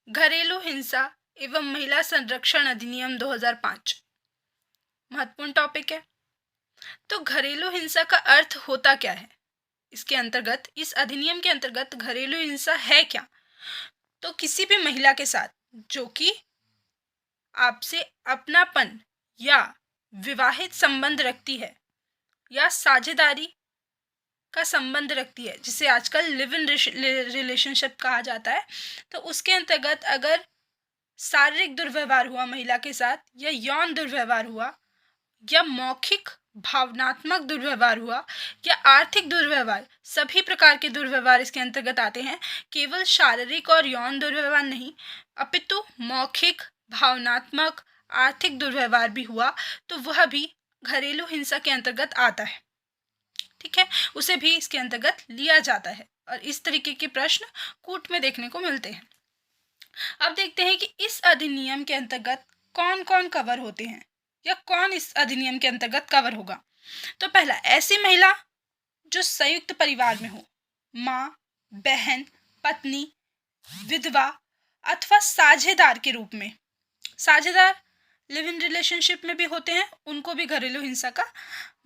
घरेलू हिंसा एवं महिला संरक्षण अधिनियम 2005 महत्वपूर्ण टॉपिक है। तो घरेलू हिंसा का अर्थ होता क्या है? इसके अंतर्गत, इस अधिनियम के अंतर्गत घरेलू हिंसा है क्या? तो किसी भी महिला के साथ जो कि आपसे अपनापन या विवाहित संबंध रखती है या साझेदारी का संबंध रखती है, जिसे आजकल लिव इन रिलेशनशिप कहा जाता है, तो उसके अंतर्गत अगर शारीरिक दुर्व्यवहार हुआ महिला के साथ, या यौन दुर्व्यवहार हुआ, या मौखिक भावनात्मक दुर्व्यवहार हुआ, या आर्थिक दुर्व्यवहार, सभी प्रकार के दुर्व्यवहार इसके अंतर्गत आते हैं। केवल शारीरिक और यौन दुर्व्यवहार नहीं, अपितु मौखिक, भावनात्मक, आर्थिक दुर्व्यवहार भी हुआ तो वह भी घरेलू हिंसा के अंतर्गत आता है। ठीक है, उसे भी इसके अंतर्गत लिया जाता है और इस तरीके के प्रश्न कूट में देखने को मिलते हैं। अब देखते हैं कि इस अधिनियम के अंतर्गत कौन कौन कवर होते हैं या कौन इस अधिनियम के अंतर्गत कवर होगा। तो पहला, ऐसी महिला जो संयुक्त परिवार में हो, माँ, बहन, पत्नी, विधवा अथवा साझेदार के रूप में। साझेदार लिव इन रिलेशनशिप में भी होते हैं, उनको भी घरेलू हिंसा का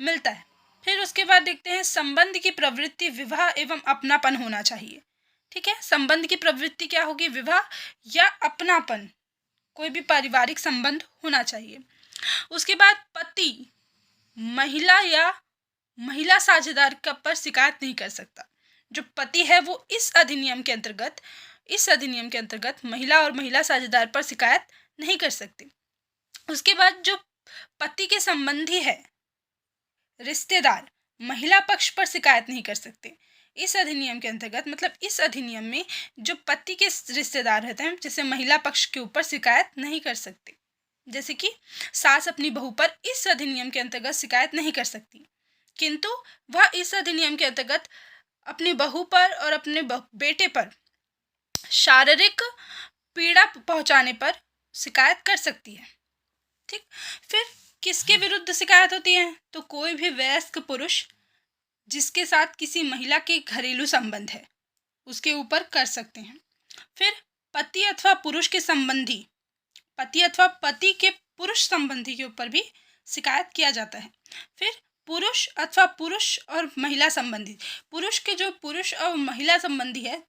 मिलता है। फिर उसके बाद देखते हैं, संबंध की प्रवृत्ति विवाह एवं अपनापन होना चाहिए। ठीक है, संबंध की प्रवृत्ति क्या होगी? विवाह या अपनापन, कोई भी पारिवारिक संबंध होना चाहिए। उसके बाद पति महिला या महिला साझेदार का पर शिकायत नहीं कर सकता। जो पति है वो इस अधिनियम के अंतर्गत महिला और महिला साझेदार पर शिकायत नहीं कर सकते। उसके बाद जो पति के संबंधी है, रिश्तेदार, महिला पक्ष पर शिकायत नहीं कर सकते। इस अधिनियम के अंतर्गत, मतलब इस अधिनियम में जो पति के रिश्तेदार रहते हैं, जैसे महिला पक्ष के ऊपर शिकायत नहीं कर सकते। जैसे कि सास अपनी बहू पर इस अधिनियम के अंतर्गत शिकायत नहीं कर सकती, किंतु वह इस अधिनियम के अंतर्गत अपनी बहू पर और अपने बेटे पर शारीरिक पीड़ा पहुंचाने पर शिकायत कर सकती है। ठीक, फिर किसके विरुद्ध शिकायत होती है? तो कोई भी वयस्क पुरुष जिसके साथ किसी महिला के घरेलू संबंध है, उसके ऊपर कर सकते हैं। फिर पति अथवा पुरुष के संबंधी, पति अथवा पति के पुरुष संबंधी के ऊपर भी शिकायत किया जाता है। फिर पुरुष अथवा पुरुष और महिला संबंधी, पुरुष के जो पुरुष और महिला संबंधी है,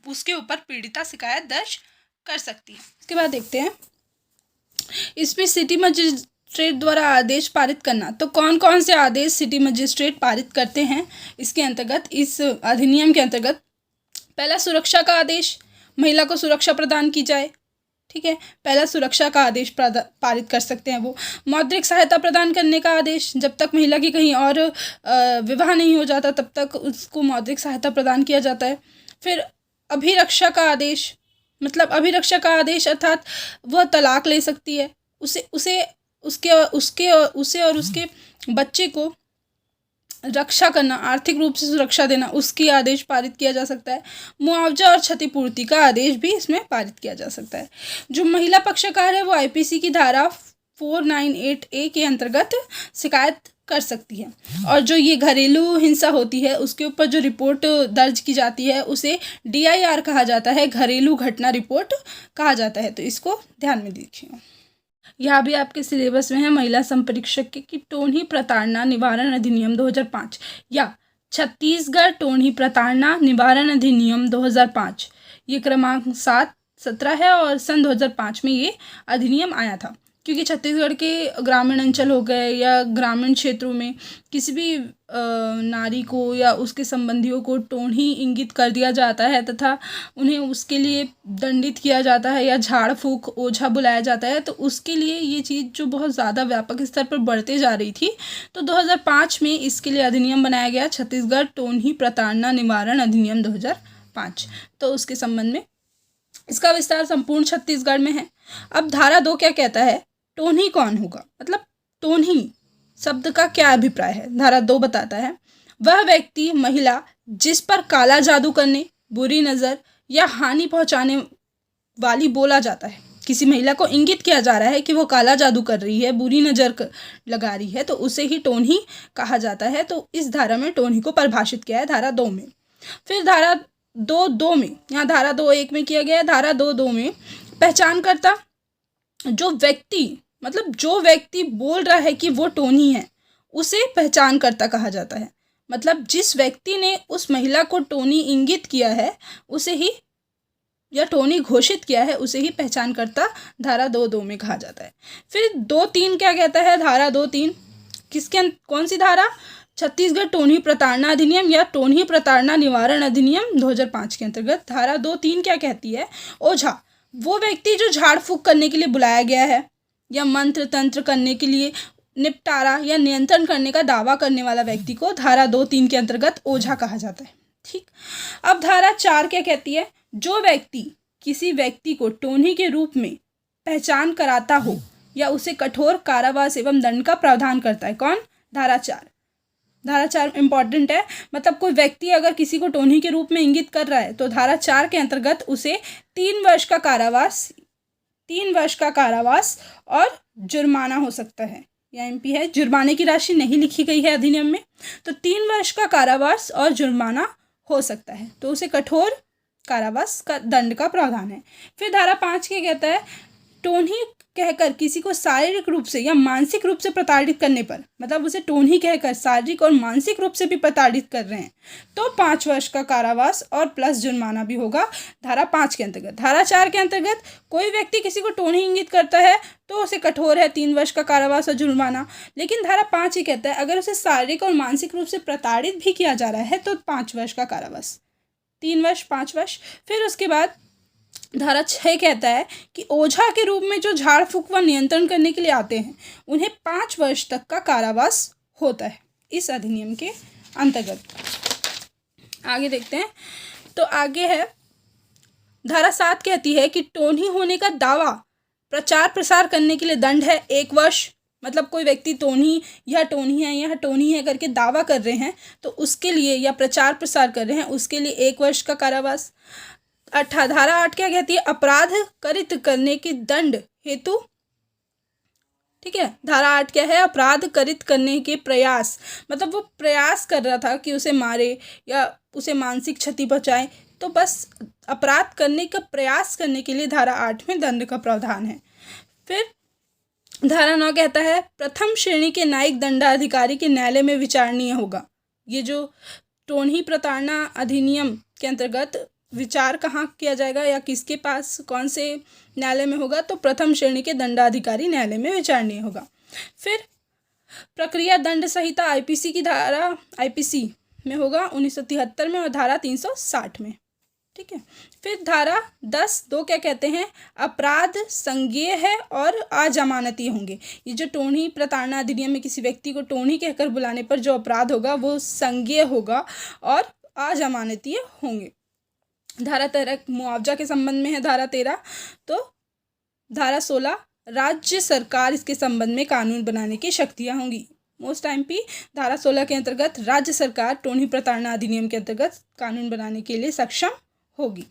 उसके ऊपर पीड़िता शिकायत दर्ज कर सकती है। इसके बाद देखते हैं, इसमें सिटी मजिस्ट्रेट द्वारा आदेश पारित करना। तो कौन कौन से आदेश सिटी मजिस्ट्रेट पारित करते हैं इसके अंतर्गत, इस अधिनियम के अंतर्गत? पहला, सुरक्षा का आदेश, महिला को सुरक्षा प्रदान की जाए। ठीक है, पहला सुरक्षा का आदेश पारित कर सकते हैं वो। मौद्रिक सहायता प्रदान करने का आदेश, जब तक महिला की कहीं और विवाह नहीं हो जाता तब तक उसको मौद्रिक सहायता प्रदान किया जाता है। फिर अभिरक्षा का आदेश, मतलब अभिरक्षा का आदेश अर्थात वह तलाक ले सकती है, उसे और उसके बच्चे को रक्षा करना, आर्थिक रूप से सुरक्षा देना, उसकी आदेश पारित किया जा सकता है। मुआवजा और क्षतिपूर्ति का आदेश भी इसमें पारित किया जा सकता है। जो महिला पक्षकार है वो आईपीसी की धारा 498A के अंतर्गत शिकायत कर सकती है। और जो ये घरेलू हिंसा होती है उसके ऊपर जो रिपोर्ट दर्ज की जाती है उसे DIR कहा जाता है, घरेलू घटना रिपोर्ट कहा जाता है। तो इसको ध्यान में रखिए। यहाँ भी आपके सिलेबस में है महिला संपरीक्षक की टोन्ही प्रताड़ना निवारण अधिनियम 2005 या छत्तीसगढ़ टोन्ही प्रताड़ना निवारण अधिनियम 2005, ये क्रमांक 17 है और सन 2005 में ये अधिनियम आया था। क्योंकि छत्तीसगढ़ के ग्रामीण अंचल हो गए या ग्रामीण क्षेत्रों में किसी भी नारी को या उसके संबंधियों को टोन्ही इंगित कर दिया जाता है तथा उन्हें उसके लिए दंडित किया जाता है या झाड़ फूंक ओझा बुलाया जाता है, तो उसके लिए ये चीज़ जो बहुत ज़्यादा व्यापक स्तर पर बढ़ते जा रही थी, तो 2005 में इसके लिए अधिनियम बनाया गया, छत्तीसगढ़ टोन्ही प्रताड़ना निवारण अधिनियम 2005। तो उसके संबंध में इसका विस्तार संपूर्ण छत्तीसगढ़ में है। अब धारा 2 क्या कहता है? टोन्ही कौन होगा, मतलब टोन्ही शब्द का क्या अभिप्राय है? धारा 2 बताता है, वह व्यक्ति महिला जिस पर काला जादू करने, बुरी नज़र या हानि पहुंचाने वाली बोला जाता है। किसी महिला को इंगित किया जा रहा है कि वो काला जादू कर रही है, बुरी नज़र लगा रही है, तो उसे ही टोन्ही कहा जाता है। तो इस धारा में टोन्ही को परिभाषित किया है धारा 2 में। फिर धारा 2(2) में, यहाँ धारा 2(1) में किया गया है, धारा 2(2) में पहचानकर्ता जो व्यक्ति बोल रहा है कि वो टोनी है, उसे पहचानकर्ता कहा जाता है। मतलब जिस व्यक्ति ने उस महिला को टोनी इंगित किया है उसे ही, या टोनी घोषित किया है, उसे ही पहचानकर्ता धारा 2(2) में कहा जाता है। फिर 2(3) क्या कहता है? धारा 2(3 कौन सी धारा? छत्तीसगढ़ टोनी प्रताड़ना अधिनियम या टोनी प्रताड़ना निवारण अधिनियम 2005 के अंतर्गत धारा 2(3 क्या कहती है? ओझा वो व्यक्ति जो झाड़ फूक करने के लिए बुलाया गया है या मंत्र तंत्र करने के लिए, निपटारा या नियंत्रण करने का दावा करने वाला व्यक्ति को धारा 2(3 के अंतर्गत ओझा कहा जाता है। ठीक। अब धारा 4 क्या कहती है? जो व्यक्ति किसी व्यक्ति को टोनी के रूप में पहचान कराता हो या उसे कठोर कारावास एवं दंड का प्रावधान करता है। कौन? धारा 4। धारा 4 इंपॉर्टेंट है। मतलब कोई व्यक्ति अगर किसी को टोनी के रूप में इंगित कर रहा है तो धारा 4 के अंतर्गत उसे 3 वर्ष का कारावास और जुर्माना हो सकता है। या एमपी है, जुर्माने की राशि नहीं लिखी गई है अधिनियम में, तो 3 वर्ष का कारावास और जुर्माना हो सकता है, तो उसे कठोर कारावास का दंड का प्रावधान है। फिर धारा 5 क्या कहता है? टोनी कहकर किसी को शारीरिक रूप से या मानसिक रूप से प्रताड़ित करने पर, मतलब उसे टोनी कहकर शारीरिक और मानसिक रूप से भी प्रताड़ित कर रहे हैं तो 5 वर्ष का कारावास और प्लस जुर्माना भी होगा धारा 5 के अंतर्गत। धारा 4 के अंतर्गत कोई व्यक्ति किसी को टोनी इंगित करता है तो उसे कठोर है 3 वर्ष का कारावास और जुर्माना। लेकिन धारा 5 ही कहता है अगर उसे शारीरिक और मानसिक रूप से प्रताड़ित भी किया जा रहा है तो 5 वर्ष का कारावास, 3 वर्ष 5 वर्ष। फिर उसके बाद धारा 6 कहता है कि ओझा के रूप में जो झाड़ फूक व नियंत्रण करने के लिए आते हैं उन्हें 5 वर्ष तक का कारावास होता है इस अधिनियम के अंतर्गत। आगे देखते हैं। तो आगे है धारा 7 कहती है कि टोनी होने का दावा प्रचार प्रसार करने के लिए दंड है 1 वर्ष। मतलब कोई व्यक्ति टोनी है करके दावा कर रहे हैं तो उसके लिए, या प्रचार प्रसार कर रहे हैं उसके लिए 1 वर्ष का कारावास। धारा 8 क्या कहती है? अपराध कारित करने के दंड हेतु, ठीक है। धारा 8 क्या है? अपराध कारित करने के प्रयास, मतलब वो प्रयास कर रहा था कि उसे मारे या उसे मानसिक क्षति पहुंचाए, तो बस अपराध करने का प्रयास करने के लिए धारा 8 में दंड का प्रावधान है। फिर धारा 9 कहता है प्रथम श्रेणी के न्यायिक दंडाधिकारी के न्यायालय में विचारणीय होगा। ये जो टोनी प्रताड़ना अधिनियम के अंतर्गत विचार कहाँ किया जाएगा या किसके पास, कौन से न्यायालय में होगा? तो प्रथम श्रेणी के दंडाधिकारी न्यायालय में विचारणीय होगा। फिर प्रक्रिया दंड संहिता आईपीसी में होगा 1973 में और धारा 360 में, ठीक है। फिर धारा 10(2) क्या कहते हैं? अपराध संज्ञेय है और अजमानती होंगे। ये जो टोनी प्रताड़ना अधिनियम में किसी व्यक्ति को टोनी कहकर बुलाने पर जो अपराध होगा वो संज्ञेय होगा और अजमानतीय होंगे। धारा 13 मुआवजा के संबंध में है। धारा 13 तो धारा 16 राज्य सरकार इसके संबंध में कानून बनाने की शक्तियां होंगी। मोस्ट एमपी धारा 16 के अंतर्गत राज्य सरकार टोनी प्रताड़ना अधिनियम के अंतर्गत कानून बनाने के लिए सक्षम होगी।